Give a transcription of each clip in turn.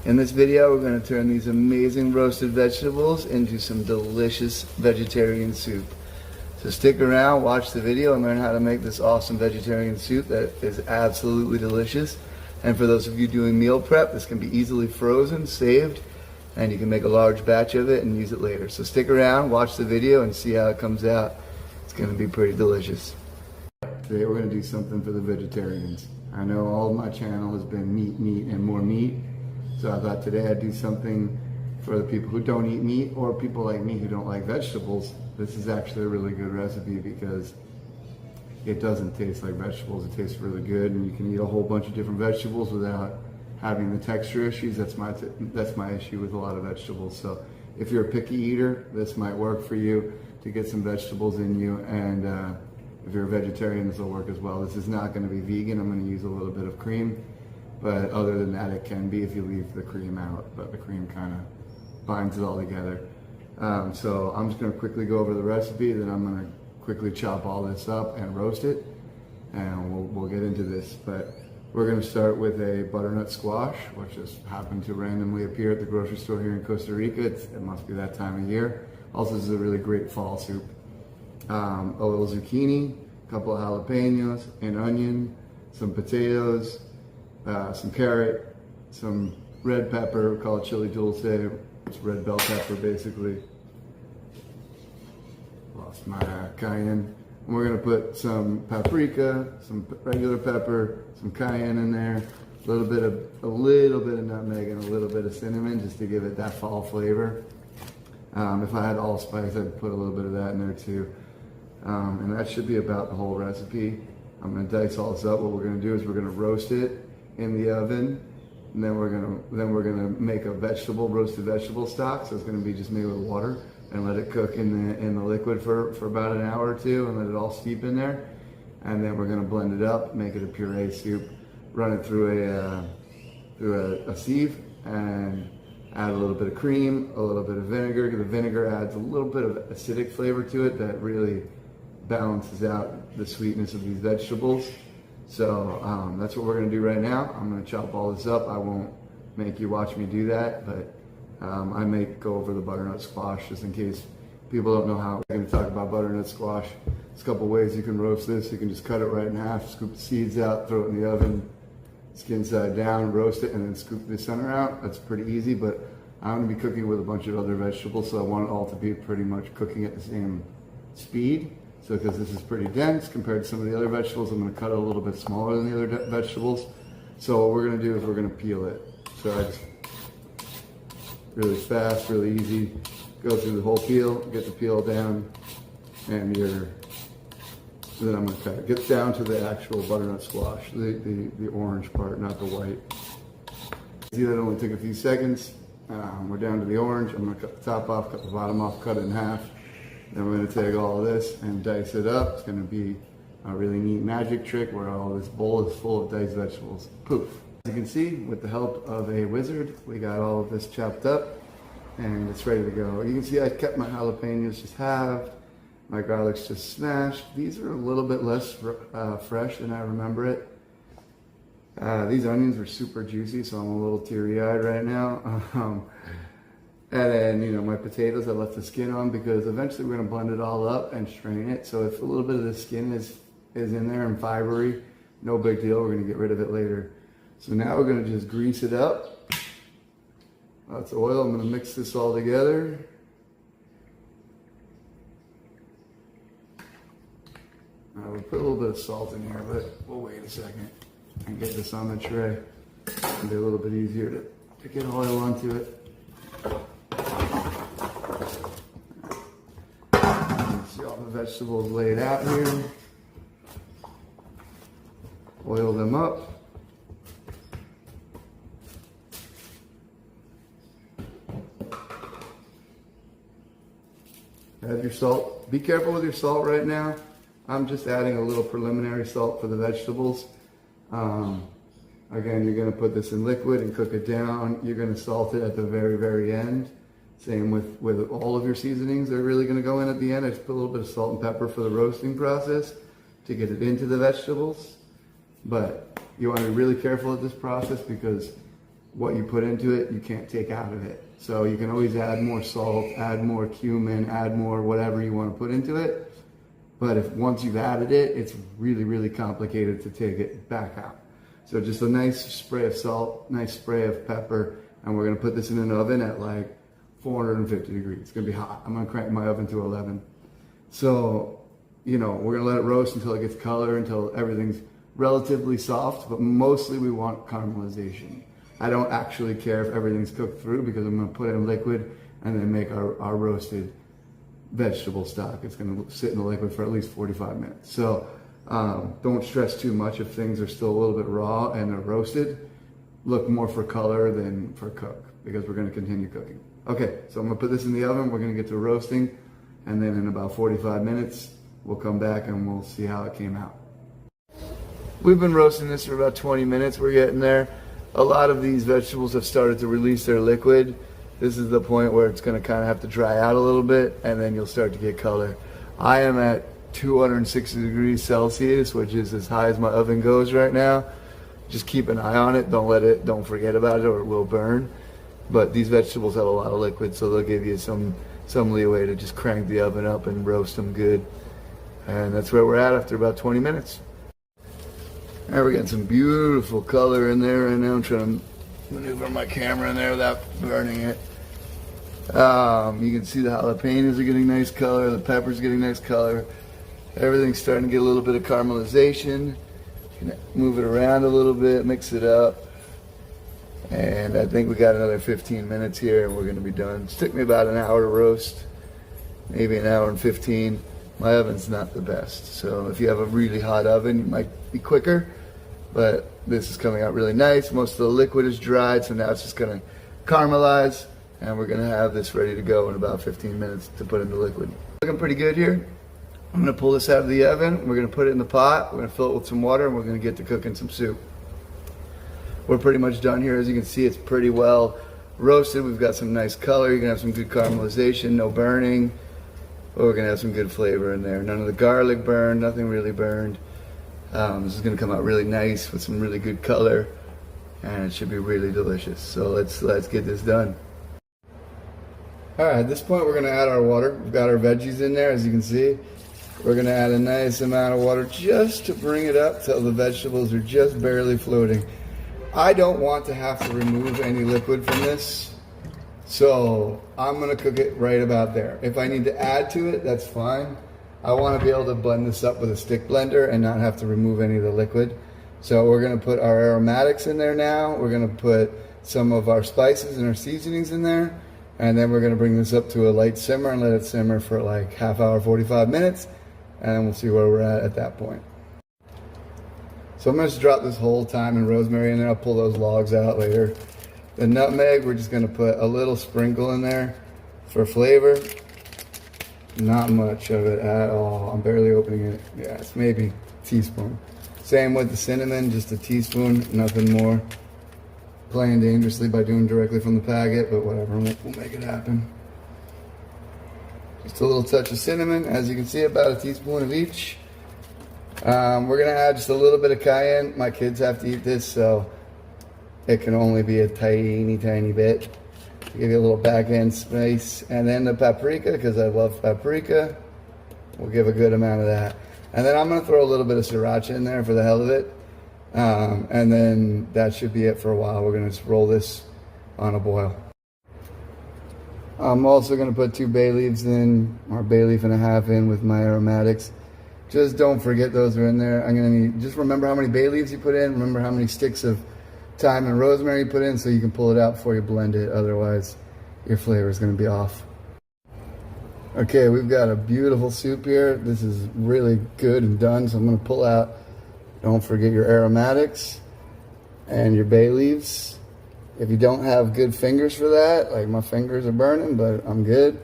In this video, we're going to turn these amazing roasted vegetables into some delicious vegetarian soup. So stick around, watch the video, and learn how to make this awesome vegetarian soup that is absolutely delicious. And for those of you doing meal prep, this can be easily frozen, saved, and you can make a large batch of it and use it later. So stick around, watch the video, and see how it comes out. It's going to be pretty delicious. Today we're going to do something for the vegetarians. I know all of my channel has been meat, and more meat. So I thought today I'd do something for the people who don't eat meat or people like me who don't like vegetables. This is actually a really good recipe because it doesn't taste like vegetables. It tastes really good, and you can eat a whole bunch of different vegetables without having the texture issues. That's my issue with a lot of vegetables. So if you're a picky eater, this might work for you to get some vegetables in you. And if you're a vegetarian, this will work as well. This is not going to be vegan. I'm going to use a little bit of cream. But other than that, it can be if you leave the cream out, but the cream kind of binds it all together. So I'm just going to quickly go over the recipe, then I'm going to quickly chop all this up and roast it, and we'll get into this. But we're going to start with a butternut squash, which just happened to randomly appear at the grocery store here in Costa Rica. It must be that time of year. Also, this is a really great fall soup. A little zucchini, a couple of jalapenos, an onion, some potatoes, some carrot, some red pepper, we call it chili dulce. It's red bell pepper, basically. Lost my cayenne. And we're gonna put some paprika, some regular pepper, some cayenne in there, a little bit of nutmeg, and a little bit of cinnamon, just to give it that fall flavor. If I had allspice, I'd put a little bit of that in there too. And that should be about the whole recipe. I'm gonna dice all this up. What we're gonna do is we're gonna roast it in the oven, and then we're gonna make a roasted vegetable stock. So it's gonna be just made with water, and let it cook in the liquid for about an hour or two, and let it all steep in there. And then we're gonna blend it up, make it a puree soup, run it through a sieve, and add a little bit of cream, a little bit of vinegar. The vinegar adds a little bit of acidic flavor to it that really balances out the sweetness of these vegetables. So that's what we're going to do right now. I'm going to chop all this up. I won't make you watch me do that, but I may go over the butternut squash just in case people don't know how. We're going to talk about butternut squash. There's a couple ways you can roast this. You can just cut it right in half, scoop the seeds out, throw it in the oven, skin side down, roast it, and then scoop the center out. That's pretty easy, but I'm going to be cooking with a bunch of other vegetables, so I want it all to be pretty much cooking at the same speed. So because this is pretty dense compared to some of the other vegetables, I'm going to cut it a little bit smaller than the other vegetables. So what we're going to do is we're going to peel it. So I just really fast, really easy, go through the whole peel, get the peel down, and then I'm going to cut it. Get down to the actual butternut squash, the orange part, not the white. See, that only took a few seconds. We're down to the orange. I'm going to cut the top off, cut the bottom off, cut it in half. Then we're going to take all of this and dice it up. It's going to be a really neat magic trick where all this bowl is full of diced vegetables. Poof. As you can see, with the help of a wizard, we got all of this chopped up and it's ready to go. You can see I kept my jalapenos just halved. My garlic's just smashed. These are a little bit less fresh than I remember it. These onions were super juicy, so I'm a little teary-eyed right now. And then, my potatoes, I left the skin on because eventually we're going to blend it all up and strain it. So if a little bit of the skin is in there and fibery, no big deal. We're going to get rid of it later. So now we're going to just grease it up. Lots of oil. I'm going to mix this all together. We'll put a little bit of salt in here, but we'll wait a second and get this on the tray. It'll be a little bit easier to get oil onto it. See all the vegetables laid out here. Oil them up. Add your salt. Be careful with your salt right now. I'm just adding a little preliminary salt for the vegetables. Again, you're going to put this in liquid and cook it down. You're going to salt it at the very, very end. Same with all of your seasonings. They're really going to go in at the end. I just put a little bit of salt and pepper for the roasting process to get it into the vegetables. But you want to be really careful at this process because what you put into it, you can't take out of it. So you can always add more salt, add more cumin, add more whatever you want to put into it. But if once you've added it, it's really, really complicated to take it back out. So just a nice spray of salt, nice spray of pepper, and we're gonna put this in an oven at like 450 degrees. It's gonna be hot. I'm gonna crank my oven to 11. So, you know, we're gonna let it roast until it gets color, until everything's relatively soft, but mostly we want caramelization. I don't actually care if everything's cooked through because I'm gonna put it in liquid and then make our roasted vegetable stock. It's gonna sit in the liquid for at least 45 minutes. So don't stress too much if things are still a little bit raw and they're roasted. Look more for color than for cook because we're gonna continue cooking. Okay, so I'm gonna put this in the oven. We're gonna get to roasting, and then in about 45 minutes, we'll come back and we'll see how it came out. We've been roasting this for about 20 minutes. We're getting there. A lot of these vegetables have started to release their liquid. This is the point where it's gonna kind of have to dry out a little bit, and then you'll start to get color. I am at 260 degrees Celsius, which is as high as my oven goes right now. Just keep an eye on it. Don't forget about it or it will burn. But these vegetables have a lot of liquid, so they'll give you some leeway to just crank the oven up and roast them good. And that's where we're at after about 20 minutes. All right, we're getting some beautiful color in there right now. I'm trying to maneuver my camera in there without burning it. You can see the jalapenos are getting nice color, the pepper's getting nice color. Everything's starting to get a little bit of caramelization. You can move it around a little bit, mix it up. And I think we got another 15 minutes here and we're gonna be done. It took me about an hour to roast, maybe an hour and 15. My oven's not the best, so if you have a really hot oven, you might be quicker, but this is coming out really nice. Most of the liquid is dried, so now it's just gonna caramelize, and we're gonna have this ready to go in about 15 minutes to put in the liquid. Looking pretty good here. I'm gonna pull this out of the oven, we're gonna put it in the pot, we're gonna fill it with some water, and we're gonna get to cooking some soup. We're pretty much done here. As you can see, it's pretty well roasted. We've got some nice color. You're gonna have some good caramelization, no burning. But we're gonna have some good flavor in there. None of the garlic burned, nothing really burned. This is gonna come out really nice with some really good color, and it should be really delicious. So let's get this done. All right, at this point, we're gonna add our water. We've got our veggies in there, as you can see. We're gonna add a nice amount of water just to bring it up till the vegetables are just barely floating. I don't want to have to remove any liquid from this, so I'm gonna cook it right about there. If I need to add to it, that's fine. I wanna be able to blend this up with a stick blender and not have to remove any of the liquid. So we're gonna put our aromatics in there now. We're gonna put some of our spices and our seasonings in there, and then we're gonna bring this up to a light simmer and let it simmer for like half hour, 45 minutes, and then we'll see where we're at that point. So I'm gonna just drop this whole thyme and rosemary in there. I'll pull those logs out later. The nutmeg, we're just gonna put a little sprinkle in there for flavor. Not much of it at all. I'm barely opening it. Yeah, it's maybe a teaspoon. Same with the cinnamon, just a teaspoon, nothing more. Playing dangerously by doing directly from the packet, but whatever, we'll make it happen. Just a little touch of cinnamon, as you can see, about a teaspoon of each. We're gonna add just a little bit of cayenne. My kids have to eat this, so it can only be a tiny, tiny bit. Give you a little back end space. And then the paprika, because I love paprika. We'll give a good amount of that. And then I'm gonna throw a little bit of sriracha in there for the hell of it. And then that should be it for a while. We're gonna just roll this on a boil. I'm also gonna put 2 bay leaves in, or bay leaf and a half in with my aromatics. Just don't forget those are in there. I'm gonna need, just remember how many bay leaves you put in, remember how many sticks of thyme and rosemary you put in so you can pull it out before you blend it. Otherwise, your flavor is gonna be off. Okay, we've got a beautiful soup here. This is really good and done, so I'm gonna pull out, don't forget your aromatics and your bay leaves. If you don't have good fingers for that, like my fingers are burning, but I'm good.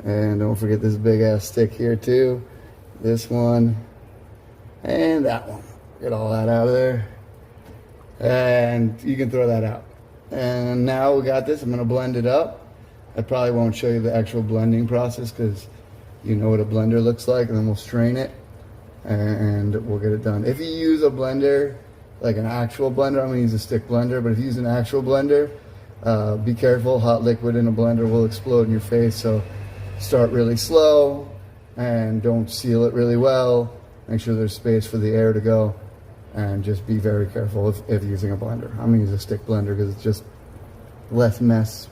And don't forget this big ass stick here too. This one and that one. Get all that out of there. And you can throw that out. And now we got this. I'm gonna blend it up. I probably won't show you the actual blending process because you know what a blender looks like, and then we'll strain it and we'll get it done. If you use a blender, like an actual blender, I'm gonna use a stick blender, but if you use an actual blender, be careful, hot liquid in a blender will explode in your face, so start really slow and don't seal it really well. Make sure there's space for the air to go, and just be very careful if using a blender. I'm gonna use a stick blender because it's just less mess.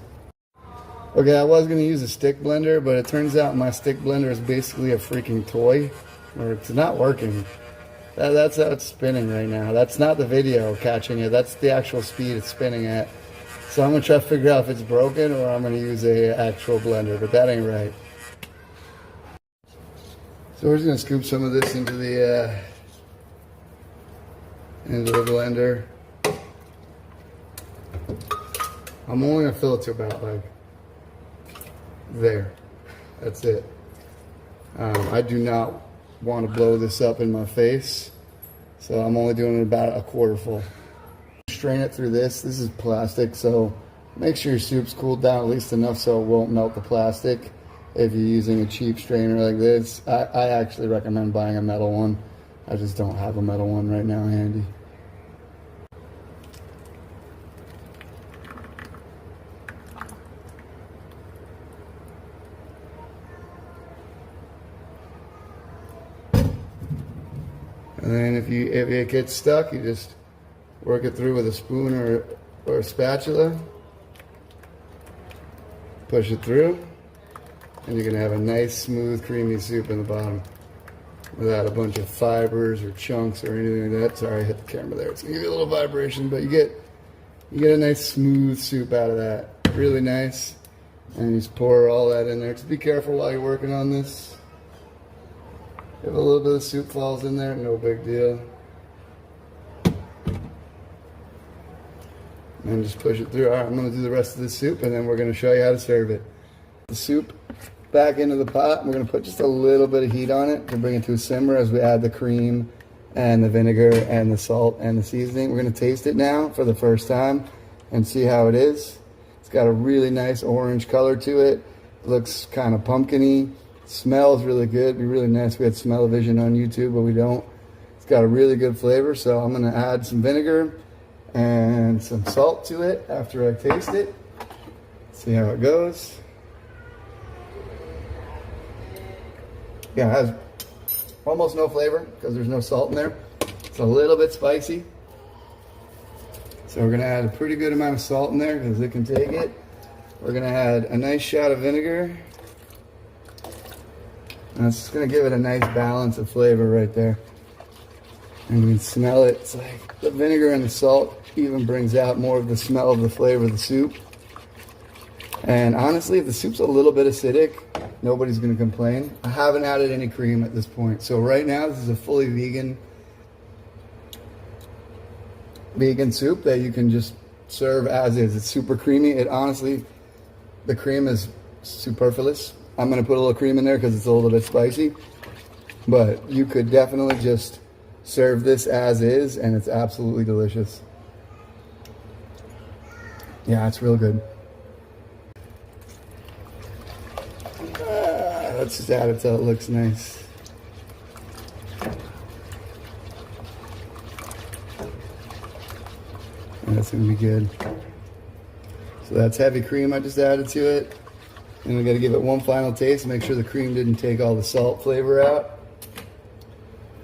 Okay, I was gonna use a stick blender, but it turns out my stick blender is basically a freaking toy, or it's not working. That's how it's spinning right now. That's not the video catching it, that's the actual speed it's spinning at. So I'm gonna try to figure out if it's broken or I'm gonna use a actual blender, but that ain't right. So we're just gonna scoop some of this into the blender. I'm only gonna fill it to about like there. That's it. I do not want to blow this up in my face, so I'm only doing about a quarter full. Strain it through this. This is plastic, so make sure your soup's cooled down at least enough so it won't melt the plastic. If you're using a cheap strainer like this, I actually recommend buying a metal one. I just don't have a metal one right now handy. And then if it gets stuck, you just work it through with a spoon or a spatula. Push it through, and you're gonna have a nice, smooth, creamy soup in the bottom without a bunch of fibers or chunks or anything like that. Sorry, I hit the camera there. It's gonna give you a little vibration, but you get a nice, smooth soup out of that. Really nice. And you just pour all that in there. Just be careful while you're working on this. If a little bit of soup falls in there, no big deal. And just push it through. All right, I'm gonna do the rest of the soup and then we're gonna show you how to serve it. The soup back into the pot. We're gonna put just a little bit of heat on it to bring it to a simmer as we add the cream and the vinegar and the salt and the seasoning. We're gonna taste it now for the first time and see how it is. It's got a really nice orange color to it. It looks kind of pumpkin-y. Smells really good. It'd be really nice if we had smell-o-vision on YouTube, but we don't. It's got a really good flavor, so I'm gonna add some vinegar and some salt to it after I taste it. See how it goes. Yeah, it has almost no flavor because there's no salt in there. It's a little bit spicy. So we're gonna add a pretty good amount of salt in there because it can take it. We're gonna add a nice shot of vinegar. And it's just gonna give it a nice balance of flavor right there. And you can smell it. It's like the vinegar and the salt even brings out more of the smell of the flavor of the soup. And honestly, if the soup's a little bit acidic, nobody's gonna complain. I haven't added any cream at this point. So right now, this is a fully vegan soup that you can just serve as is. It's super creamy. It honestly, the cream is superfluous. I'm gonna put a little cream in there because it's a little bit spicy, but you could definitely just serve this as is and it's absolutely delicious. Yeah, it's real good. Let's just add it so it looks nice. And that's gonna be good. So that's heavy cream I just added to it. And we gotta give it one final taste, make sure the cream didn't take all the salt flavor out.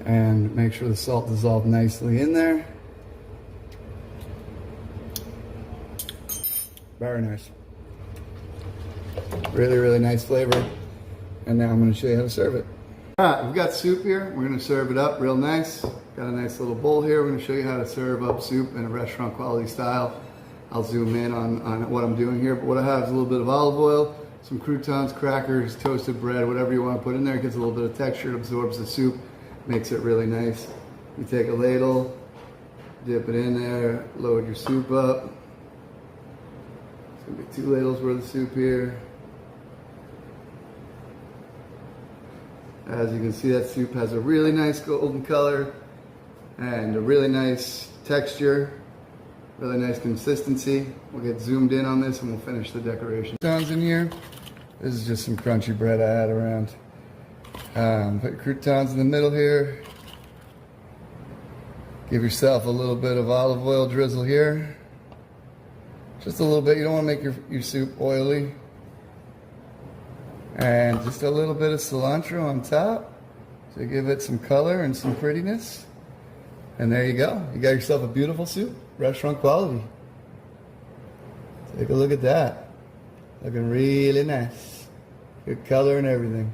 And make sure the salt dissolved nicely in there. Very nice. Really, really nice flavor. And now I'm gonna show you how to serve it. All right, we've got soup here. We're gonna serve it up real nice. Got a nice little bowl here. We're gonna show you how to serve up soup in a restaurant quality style. I'll zoom in on what I'm doing here, but what I have is a little bit of olive oil, some croutons, crackers, toasted bread, whatever you want to put in there. It gets a little bit of texture, it absorbs the soup, makes it really nice. You take a ladle, dip it in there, load your soup up. It's gonna be 2 ladles worth of soup here. As you can see, that soup has a really nice golden color and a really nice texture, really nice consistency. We'll get zoomed in on this and we'll finish the decoration. Croutons in here. This is just some crunchy bread I had around. Put croutons in the middle here. Give yourself a little bit of olive oil drizzle here. Just a little bit. You don't want to make your soup oily. And just a little bit of cilantro on top to give it some color and some prettiness. And there you go. You got yourself a beautiful soup, restaurant quality. Take a look at that. Looking really nice. Good color and everything.